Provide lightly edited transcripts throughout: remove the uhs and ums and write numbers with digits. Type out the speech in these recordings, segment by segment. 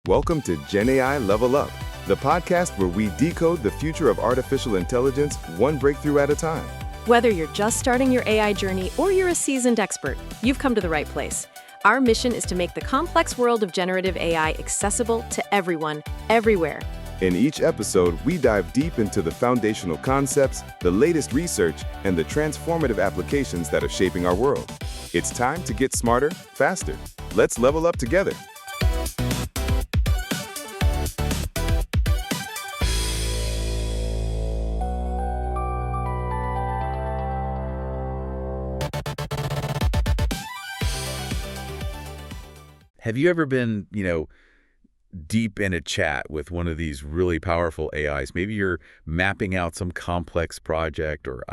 Welcome to GenAI Level Up, the podcast where we decode the future of artificial intelligence one breakthrough at a time. Whether you're just starting your AI journey or you're a seasoned expert, you've come to the right place. Our mission is to make the complex world of generative AI accessible to everyone, everywhere. In each episode, we dive deep into the foundational concepts, the latest research, and the transformative applications that are shaping our world. It's time to get smarter, faster. Let's level up together. Have you ever been, deep in a chat with one of these really powerful AIs? Maybe you're mapping out some complex project or,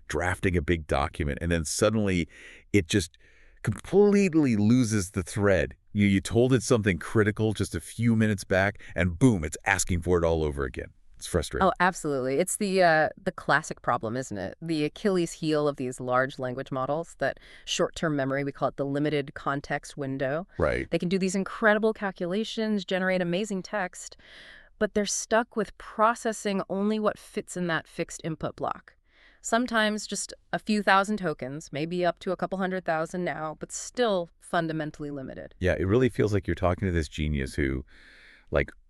drafting a big document, and then suddenly it just completely loses the thread. You told it something critical just a few minutes back, and boom, it's asking for it all over again. It's frustrating. Oh, absolutely. It's the classic problem, isn't it? The Achilles heel of these large language models, that short-term memory, we call it the limited context window. Right. They can do these incredible calculations, generate amazing text, but they're stuck with processing only what fits in that fixed input block. Sometimes just a few thousand tokens, maybe up to a couple 100,000 now, but still fundamentally limited. Yeah, it really feels like you're talking to this genius who,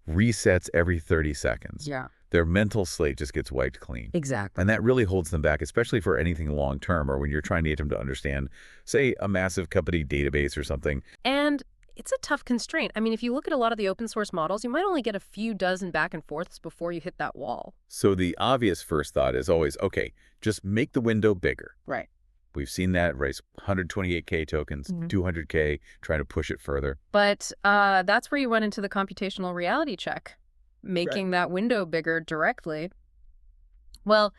resets every 30 seconds. Yeah. Their mental slate just gets wiped clean. Exactly. And that really holds them back, especially for anything long-term or when you're trying to get them to understand, say, a massive company database or something. And it's a tough constraint. I mean, if you look at a lot of the open source models, you might only get a few dozen back and forths before you hit that wall. So the obvious first thought is always, okay, just make the window bigger. Right. We've seen that, raise 128K tokens, 200K, trying to push it further. But that's where you run into the computational reality check. Making that window bigger directly, well,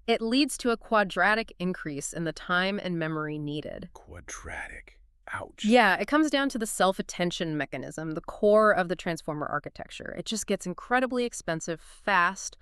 it leads to a quadratic increase in the time and memory needed. Quadratic. Ouch. Yeah, it comes down to the self-attention mechanism, the core of the transformer architecture. It just gets incredibly expensive fast,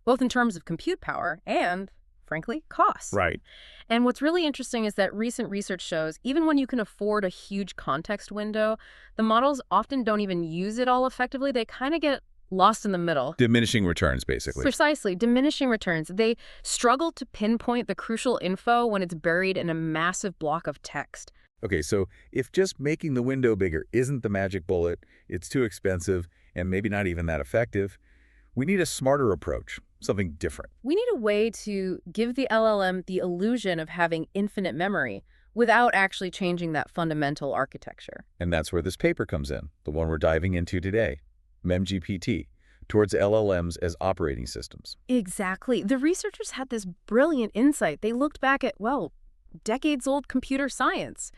both in terms of compute power and, frankly, cost. Right. And what's really interesting is that recent research shows even when you can afford a huge context window, the models often don't even use it all effectively. They kind of get lost in the middle. Diminishing returns, basically. Precisely. Diminishing returns. They struggle to pinpoint the crucial info when it's buried in a massive block of text. Okay, so if just making the window bigger isn't the magic bullet, it's too expensive, and maybe not even that effective, we need a smarter approach, something different. We need a way to give the LLM the illusion of having infinite memory without actually changing that fundamental architecture. And that's where this paper comes in, the one we're diving into today. MemGPT, towards LLMs as operating systems. Exactly. The researchers had this brilliant insight. They looked back at, decades-old computer science.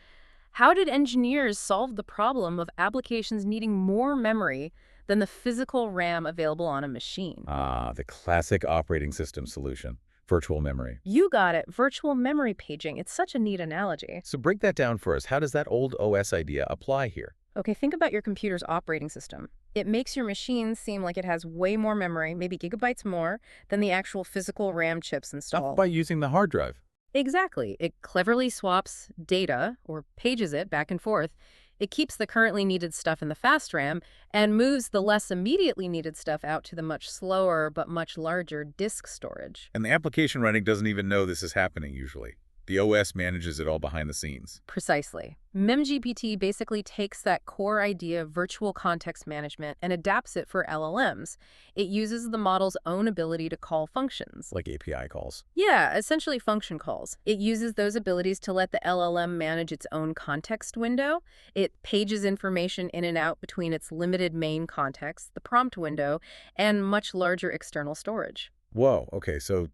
How did engineers solve the problem of applications needing more memory than the physical RAM available on a machine? Ah, the classic operating system solution, virtual memory. You got it. Virtual memory paging. It's such a neat analogy. So break that down for us. How does that old OS idea apply here? Okay, think about your computer's operating system. It makes your machine seem like it has way more memory, maybe gigabytes more, than the actual physical RAM chips installed. By using the hard drive. Exactly. It cleverly swaps data, or pages it back and forth. It keeps the currently needed stuff in the fast RAM and moves the less immediately needed stuff out to the much slower but much larger disk storage. And the application running doesn't even know this is happening usually. The OS manages it all behind the scenes. Precisely. MemGPT basically takes that core idea of virtual context management and adapts it for LLMs. It uses the model's own ability to call functions. Like API calls. Yeah, essentially function calls. It uses those abilities to let the LLM manage its own context window. It pages information in and out between its limited main context, the prompt window, and much larger external storage. Whoa, okay, so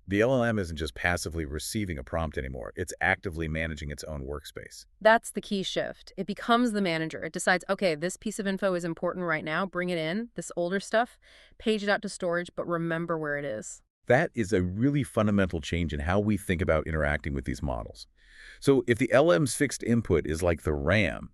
the LLM isn't just passively receiving a prompt anymore. It's actively managing its own workspace. That's the key shift. It becomes the manager. It decides, okay, this piece of info is important right now. Bring it in. This older stuff, page it out to storage, but remember where it is. That is a really fundamental change in how we think about interacting with these models. So if the LLM's fixed input is like the RAM,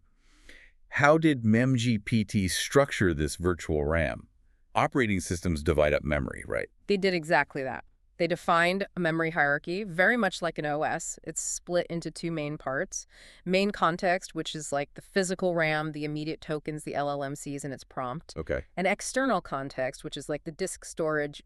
how did MemGPT structure this virtual RAM? Operating systems divide up memory, right? They did exactly that. They defined a memory hierarchy, very much like an OS. It's split into two main parts. Main context, which is like the physical RAM, the immediate tokens the LLM sees in its prompt. Okay. And external context, which is like the disk storage,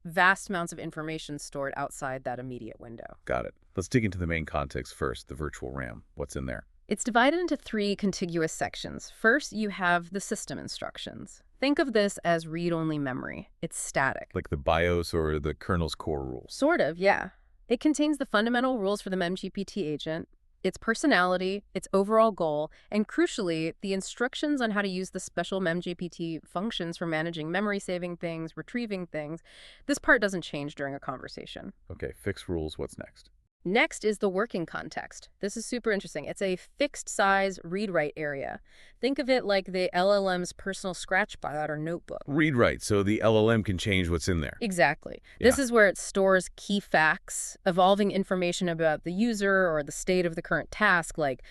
vast amounts of information stored outside that immediate window. Got it. Let's dig into the main context first, the virtual RAM. What's in there? It's divided into three contiguous sections. First, you have the system instructions. Think of this as read-only memory. It's static. Like the BIOS or the kernel's core rules? Sort of, yeah. It contains the fundamental rules for the MemGPT agent, its personality, its overall goal, and crucially, the instructions on how to use the special MemGPT functions for managing memory-saving things, retrieving things. This part doesn't change during a conversation. Okay, fixed rules. What's next? Next is the working context. This is super interesting. It's a fixed size read-write area. Think of it like the LLM's personal scratchpad or notebook. Read-write, so the LLM can change what's in there. Exactly. Yeah. This is where it stores key facts, evolving information about the user or the state of the current task, like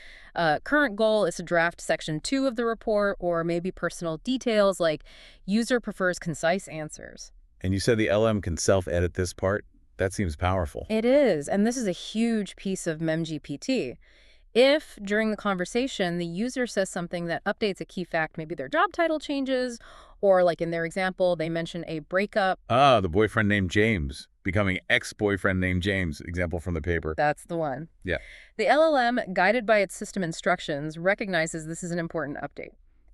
current goal is to draft section 2 of the report, or maybe personal details like user prefers concise answers. And you said the LLM can self-edit this part? That seems powerful. It is, and this is a huge piece of MemGPT. If, during the conversation, the user says something that updates a key fact, maybe their job title changes, or like in their example, they mention a breakup. Ah, the boyfriend named James, becoming ex-boyfriend named James, example from the paper. That's the one. Yeah. The LLM, guided by its system instructions, recognizes this is an important update.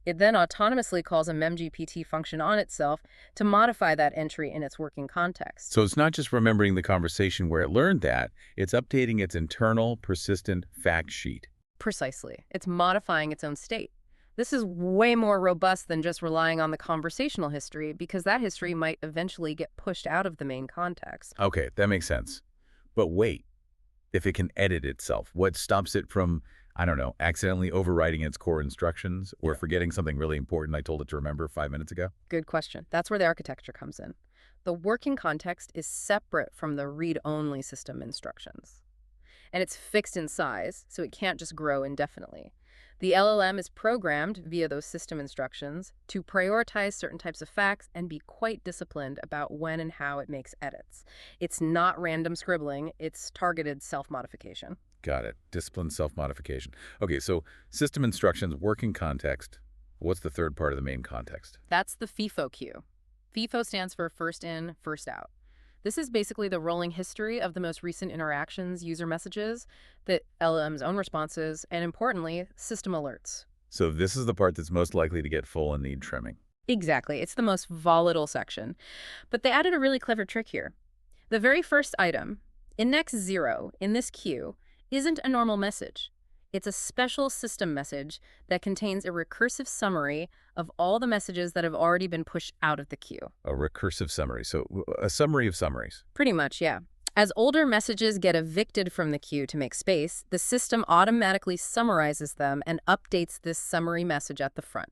It then autonomously calls a MemGPT function on itself to modify that entry in its working context. So it's not just remembering the conversation where it learned that, it's updating its internal, persistent fact sheet. Precisely. It's modifying its own state. This is way more robust than just relying on the conversational history, because that history might eventually get pushed out of the main context. Okay, that makes sense. But wait, if it can edit itself, what stops it from, I don't know, accidentally overwriting its core instructions or forgetting something really important I told it to remember 5 minutes ago? Good question. That's where the architecture comes in. The working context is separate from the read-only system instructions. And it's fixed in size, so it can't just grow indefinitely. The LLM is programmed via those system instructions to prioritize certain types of facts and be quite disciplined about when and how it makes edits. It's not random scribbling, it's targeted self-modification. Got it. Discipline, self-modification. Okay, so system instructions, working context. What's the third part of the main context? That's the FIFO queue. FIFO stands for first in, first out. This is basically the rolling history of the most recent interactions, user messages, the LLM's own responses, and importantly, system alerts. So this is the part that's most likely to get full and need trimming. Exactly. It's the most volatile section. But they added a really clever trick here. The very first item, index 0, in this queue, isn't a normal message. It's a special system message that contains a recursive summary of all the messages that have already been pushed out of the queue. A recursive summary. So a summary of summaries. Pretty much, yeah. As older messages get evicted from the queue to make space, the system automatically summarizes them and updates this summary message at the front.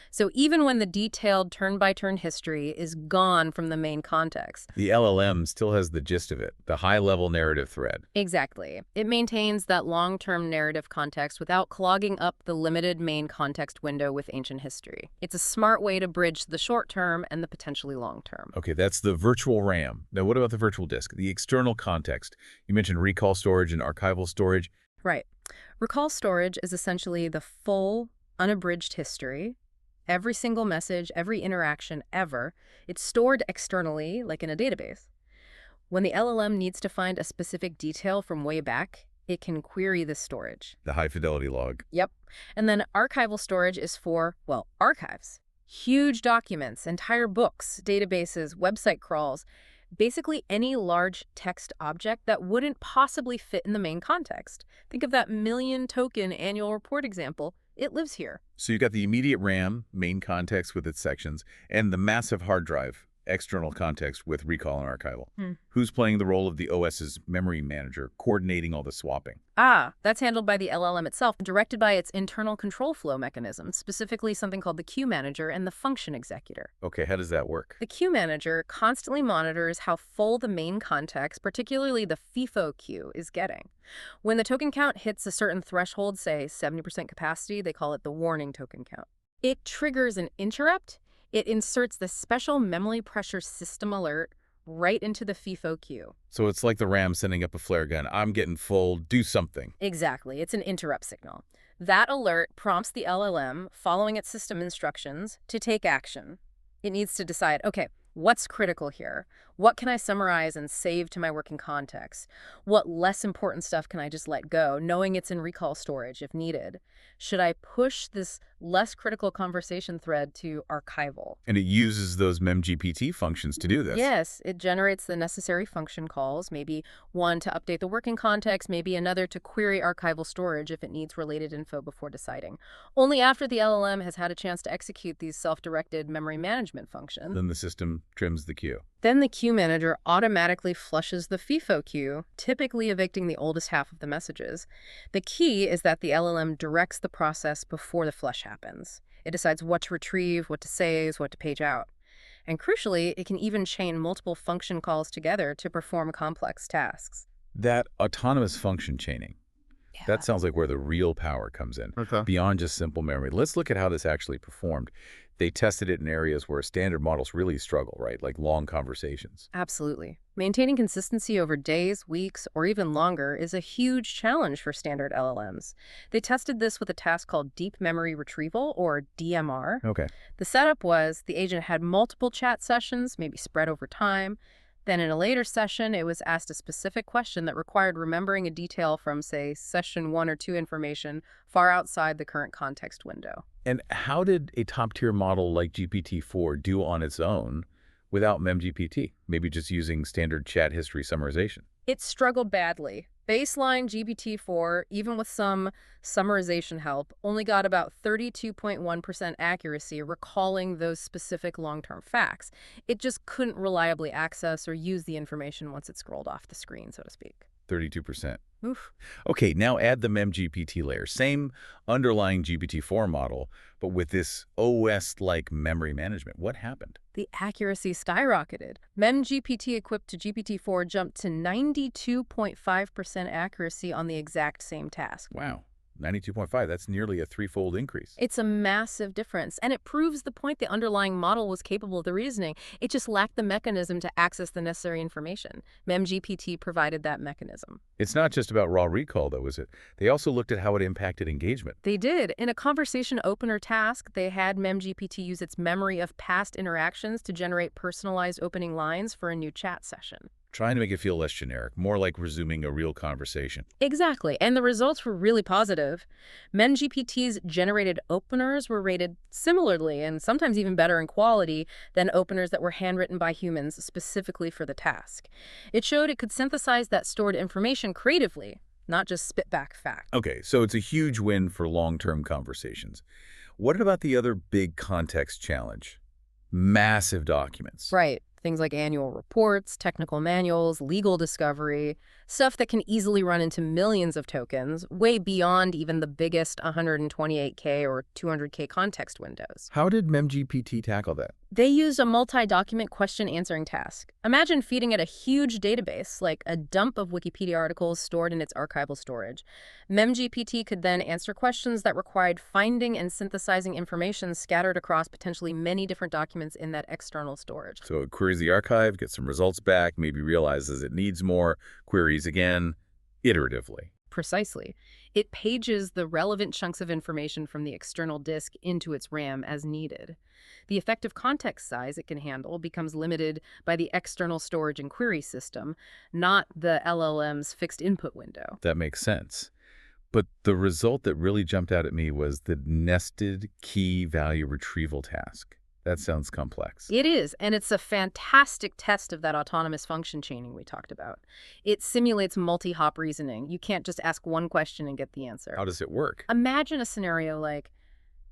So even when the detailed turn-by-turn history is gone from the main context, The LLM still has the gist of it, the high-level narrative thread. exactly, it maintains that long-term narrative context without clogging up the limited main context window with ancient history. It's a smart way to bridge the short-term and the potentially long-term. Okay, that's the virtual RAM. Now, what about the virtual disk? The external context. You mentioned recall storage and archival storage. Right. Recall storage is essentially the full, unabridged history. Every single message, every interaction ever, it's stored externally, like in a database. When the LLM needs to find a specific detail from way back, it can query this storage. The high-fidelity log. Yep. And then archival storage is for, well, archives. Huge documents, entire books, databases, website crawls, basically any large text object that wouldn't possibly fit in the main context. Think of that million-token annual report example. It lives here. So you got the immediate RAM, main context with its sections, and the massive hard drive, external context with recall and archival. Who's playing the role of the OS's memory manager, coordinating all the swapping? That's handled by the LLM itself, directed by its internal control flow mechanism, specifically something called the queue manager and the function executor. Okay, how does that work? The queue manager constantly monitors how full the main context, particularly the FIFO queue, is getting. When the token count hits a certain threshold, say 70% capacity, they call it the warning token count. It triggers an interrupt. It inserts the special memory pressure system alert right into the FIFO queue. So it's like the ram sending up a flare gun. I'm getting full, do something. Exactly. It's an interrupt signal. That alert prompts the LLM, following its system instructions, to take action. It needs to decide, okay, what's critical here? What can I summarize and save to my working context? What less important stuff can I just let go, knowing it's in recall storage if needed? Should I push this less critical conversation thread to archival? And it uses those MemGPT functions to do this. Yes, it generates the necessary function calls, maybe one to update the working context, maybe another to query archival storage if it needs related info before deciding. Only after the LLM has had a chance to execute these self-directed memory management functions. Then the system trims the queue. Then the queue manager automatically flushes the FIFO queue, typically evicting the oldest half of the messages. The key is that the LLM directs the process before the flush happens. It decides what to retrieve, what to save, what to page out. And crucially, it can even chain multiple function calls together to perform complex tasks. That autonomous function chaining, that sounds like where the real power comes in, beyond just simple memory. Let's look at how this actually performed. They tested it in areas where standard models really struggle, right? Like long conversations. Absolutely. Maintaining consistency over days, weeks, or even longer is a huge challenge for standard LLMs. They tested this with a task called deep memory retrieval, or DMR. Okay. The setup was the agent had multiple chat sessions, maybe spread over time. Then in a later session, it was asked a specific question that required remembering a detail from, say, session 1 or 2 information far outside the current context window. And how did a top-tier model like GPT-4 do on its own without MemGPT? Maybe just using standard chat history summarization. It struggled badly. Baseline GPT-4, even with some summarization help, only got about 32.1% accuracy recalling those specific long-term facts. It just couldn't reliably access or use the information once it scrolled off the screen, so to speak. 32%. Oof. Okay, now add the MemGPT layer. Same underlying GPT-4 model, but with this OS-like memory management. What happened? The accuracy skyrocketed. MemGPT equipped to GPT-4 jumped to 92.5% accuracy on the exact same task. Wow. 92.5, that's nearly a threefold increase. It's a massive difference, and it proves the point the underlying model was capable of the reasoning. It just lacked the mechanism to access the necessary information. MemGPT provided that mechanism. It's not just about raw recall, though, is it? They also looked at how it impacted engagement. They did. In a conversation opener task, they had MemGPT use its memory of past interactions to generate personalized opening lines for a new chat session. Trying to make it feel less generic, more like resuming a real conversation. Exactly, and the results were really positive. MemGPT's generated openers were rated similarly and sometimes even better in quality than openers that were handwritten by humans specifically for the task. It showed it could synthesize that stored information creatively, not just spit back facts. Okay, so it's a huge win for long-term conversations. What about the other big context challenge? Massive documents. Right. Things like annual reports, technical manuals, legal discovery, stuff that can easily run into millions of tokens, way beyond even the biggest 128K or 200K context windows. How did MemGPT tackle that? They used a multi-document question answering task. Imagine feeding it a huge database, like a dump of Wikipedia articles stored in its archival storage. MemGPT could then answer questions that required finding and synthesizing information scattered across potentially many different documents in that external storage. So it queries the archive, gets some results back, maybe realizes it needs more, queries again, iteratively. Precisely. It pages the relevant chunks of information from the external disk into its RAM as needed. The effective context size it can handle becomes limited by the external storage and query system, not the LLM's fixed input window. That makes sense. But the result that really jumped out at me was the nested key value retrieval task. That sounds complex. It is, and it's a fantastic test of that autonomous function chaining we talked about. It simulates multi-hop reasoning. You can't just ask one question and get the answer. How does it work? Imagine a scenario like,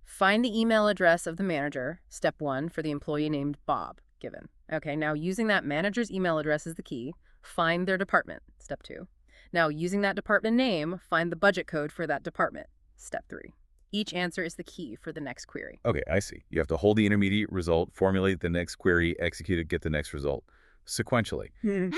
find the email address of the manager, step 1, for the employee named Bob, given. Okay, now using that manager's email address as the key, find their department, step 2. Now using that department name, find the budget code for that department, step 3. Each answer is the key for the next query. Okay, I see. You have to hold the intermediate result, formulate the next query, execute it, get the next result, sequentially.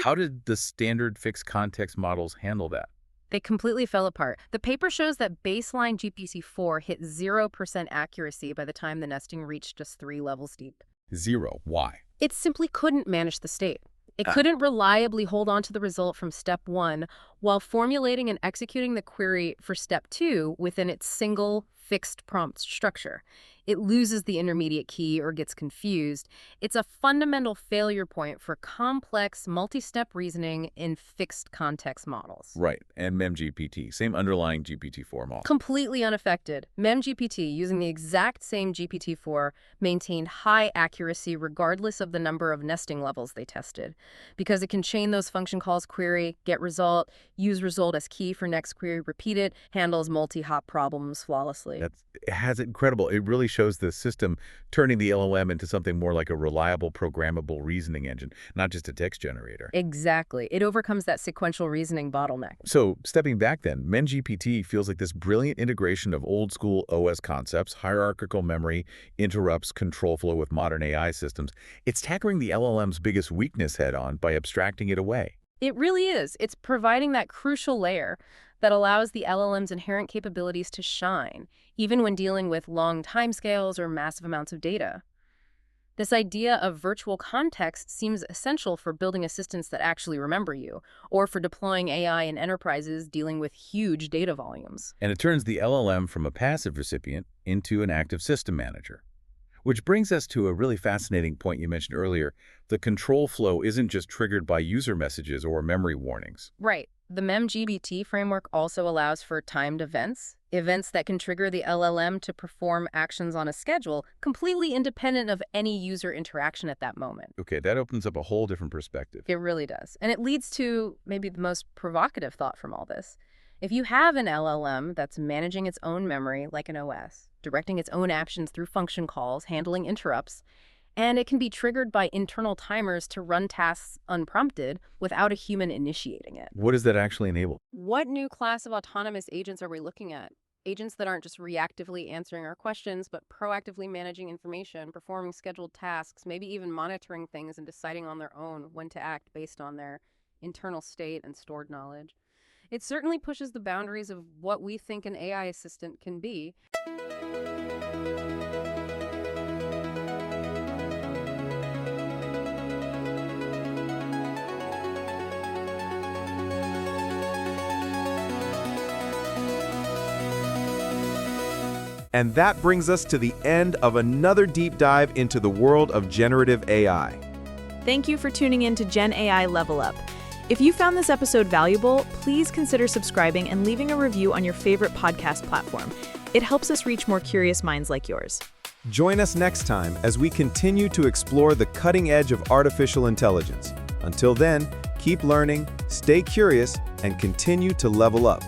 How did the standard fixed context models handle that? They completely fell apart. The paper shows that baseline GPT-4 hit 0% accuracy by the time the nesting reached just 3 levels deep. 0. Why? It simply couldn't manage the state. It couldn't reliably hold on to the result from step 1 while formulating and executing the query for step 2 within its single fixed prompt structure. It loses the intermediate key or gets confused. It's a fundamental failure point for complex, multi-step reasoning in fixed context models. Right, and MemGPT, same underlying GPT-4 model. Completely unaffected. MemGPT, using the exact same GPT-4, maintained high accuracy regardless of the number of nesting levels they tested, because it can chain those function calls, query, get result, use result as key for next query, repeat it, handles multi-hop problems flawlessly. It has incredible. It really shows the system turning the LLM into something more like a reliable, programmable reasoning engine, not just a text generator. Exactly. It overcomes that sequential reasoning bottleneck. So, stepping back then, MemGPT feels like this brilliant integration of old-school OS concepts, hierarchical memory, interrupts, control flow with modern AI systems. It's tackling the LLM's biggest weakness head-on by abstracting it away. It really is. It's providing that crucial layer that allows the LLM's inherent capabilities to shine, even when dealing with long timescales or massive amounts of data. This idea of virtual context seems essential for building assistants that actually remember you, or for deploying AI in enterprises dealing with huge data volumes. And it turns the LLM from a passive recipient into an active system manager. Which brings us to a really fascinating point you mentioned earlier. The control flow isn't just triggered by user messages or memory warnings. Right. The MemGPT framework also allows for timed events that can trigger the LLM to perform actions on a schedule, completely independent of any user interaction at that moment. Okay, that opens up a whole different perspective. It really does. And it leads to maybe the most provocative thought from all this. If you have an LLM that's managing its own memory like an OS, directing its own actions through function calls, handling interrupts, and it can be triggered by internal timers to run tasks unprompted without a human initiating it. What does that actually enable? What new class of autonomous agents are we looking at? Agents that aren't just reactively answering our questions, but proactively managing information, performing scheduled tasks, maybe even monitoring things and deciding on their own when to act based on their internal state and stored knowledge. It certainly pushes the boundaries of what we think an AI assistant can be. And that brings us to the end of another deep dive into the world of generative AI. Thank you for tuning in to GenAI Level Up. If you found this episode valuable, please consider subscribing and leaving a review on your favorite podcast platform. It helps us reach more curious minds like yours. Join us next time as we continue to explore the cutting edge of artificial intelligence. Until then, keep learning, stay curious, and continue to level up.